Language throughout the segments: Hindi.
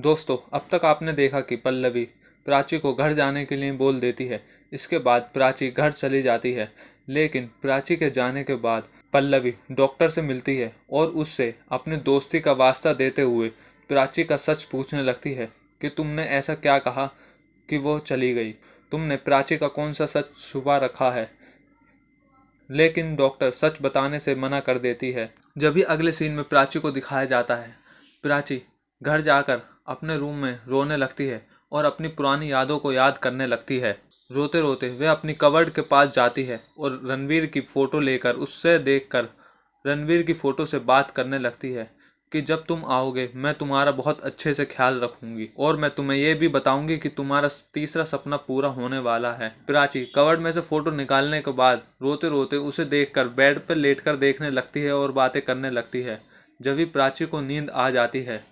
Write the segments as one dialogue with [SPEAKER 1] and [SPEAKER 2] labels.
[SPEAKER 1] दोस्तों, अब तक आपने देखा कि पल्लवी प्राची को घर जाने के लिए बोल देती है। इसके बाद प्राची घर चली जाती है। लेकिन प्राची के जाने के बाद पल्लवी डॉक्टर से मिलती है और उससे अपनी दोस्ती का वास्ता देते हुए प्राची का सच पूछने लगती है कि तुमने ऐसा क्या कहा कि वो चली गई। तुमने प्राची का कौन सा सच छुपा रखा है। लेकिन डॉक्टर सच बताने से मना कर देती है। जब भी अगले सीन में प्राची को दिखाया जाता है, प्राची घर जाकर अपने रूम में रोने लगती है और अपनी पुरानी यादों को याद करने लगती है। रोते रोते वह अपनी कबर्ड के पास जाती है और रणवीर की फ़ोटो लेकर उससे देखकर रणवीर की फ़ोटो से बात करने लगती है कि जब तुम आओगे मैं तुम्हारा बहुत अच्छे से ख्याल रखूंगी और मैं तुम्हें यह भी बताऊंगी कि तुम्हारा तीसरा सपना पूरा होने वाला है। प्राची कबर्ड में से फ़ोटो निकालने के बाद रोते रोते उसे देखकर बेड पर लेटकर देखने लगती है और बातें करने लगती है। जब भी प्राची को नींद आ जाती है,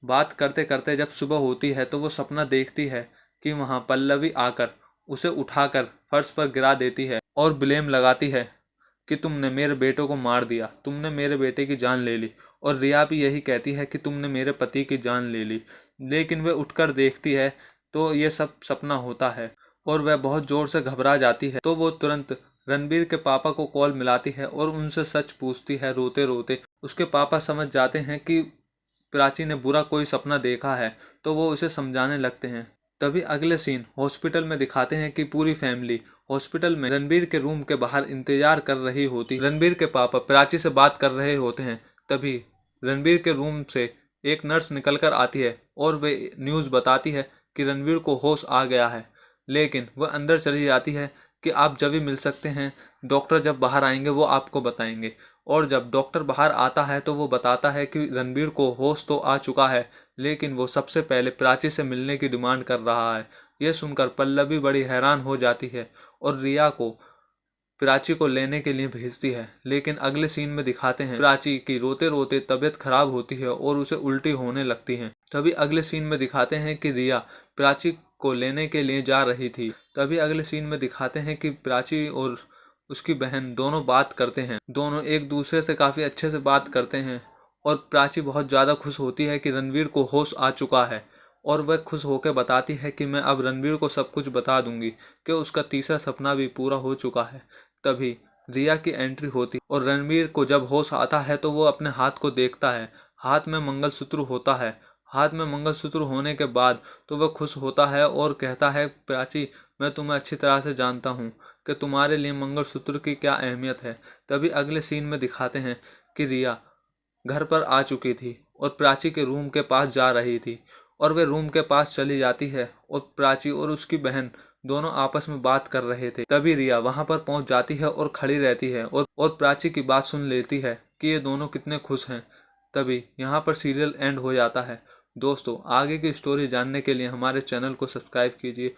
[SPEAKER 1] बात करते करते जब सुबह होती है तो वो सपना देखती है कि वहाँ पल्लवी आकर उसे उठाकर फर्श पर गिरा देती है और ब्लेम लगाती है कि तुमने मेरे बेटों को मार दिया, तुमने मेरे बेटे की जान ले ली। और रिया भी यही कहती है कि तुमने मेरे पति की जान ले ली। लेकिन वह उठकर देखती है तो ये सब सपना होता है और वह बहुत ज़ोर से घबरा जाती है। तो वो तुरंत रणबीर के पापा को कॉल मिलाती है और उनसे सच पूछती है रोते रोते। उसके पापा समझ जाते हैं कि प्राची ने बुरा कोई सपना देखा है तो वो उसे समझाने लगते हैं। तभी अगले सीन हॉस्पिटल में दिखाते हैं कि पूरी फैमिली हॉस्पिटल में रणबीर के रूम के बाहर इंतजार कर रही होती। रणबीर के पापा प्राची से बात कर रहे होते हैं। तभी रणबीर के रूम से एक नर्स निकलकर आती है और वे न्यूज़ बताती है कि रणबीर को होश आ गया है। लेकिन वह अंदर चली जाती है कि आप जब भी मिल सकते हैं, डॉक्टर जब बाहर आएंगे वो आपको बताएंगे। और जब डॉक्टर बाहर आता है तो वो बताता है कि रणबीर को होश तो आ चुका है, लेकिन वो सबसे पहले प्राची से मिलने की डिमांड कर रहा है। यह सुनकर पल्लवी बड़ी हैरान हो जाती है और रिया को प्राची को लेने के लिए भेजती है। लेकिन अगले सीन में दिखाते हैं प्राची की रोते रोते तबीयत खराब होती है और उसे उल्टी होने लगती है। तभी अगले सीन में दिखाते हैं कि रिया प्राची को लेने के लिए जा रही थी। तभी अगले सीन में दिखाते हैं कि प्राची और उसकी बहन दोनों बात करते हैं। दोनों एक दूसरे से काफ़ी अच्छे से बात करते हैं और प्राची बहुत ज़्यादा खुश होती है कि रणवीर को होश आ चुका है। और वह खुश होकर बताती है कि मैं अब रणवीर को सब कुछ बता दूंगी कि उसका तीसरा सपना भी पूरा हो चुका है। तभी रिया की एंट्री होती और रणवीर को जब होश आता है तो वो अपने हाथ को देखता है। हाथ में मंगलसूत्र होता है। हाथ में मंगलसूत्र होने के बाद तो वह खुश होता है और कहता है, प्राची मैं तुम्हें अच्छी तरह से जानता हूँ कि तुम्हारे लिए मंगलसूत्र की क्या अहमियत है। तभी अगले सीन में दिखाते हैं कि रिया घर पर आ चुकी थी और प्राची के रूम के पास जा रही थी और वे रूम के पास चली जाती है और प्राची और उसकी बहन दोनों आपस में बात कर रहे थे। तभी रिया वहां पर पहुंच जाती है और खड़ी रहती है और प्राची की बात सुन लेती है कि ये दोनों कितने खुश हैं। तभी यहाँ पर सीरियल एंड हो जाता है। दोस्तों, आगे की स्टोरी जानने के लिए हमारे चैनल को सब्सक्राइब कीजिए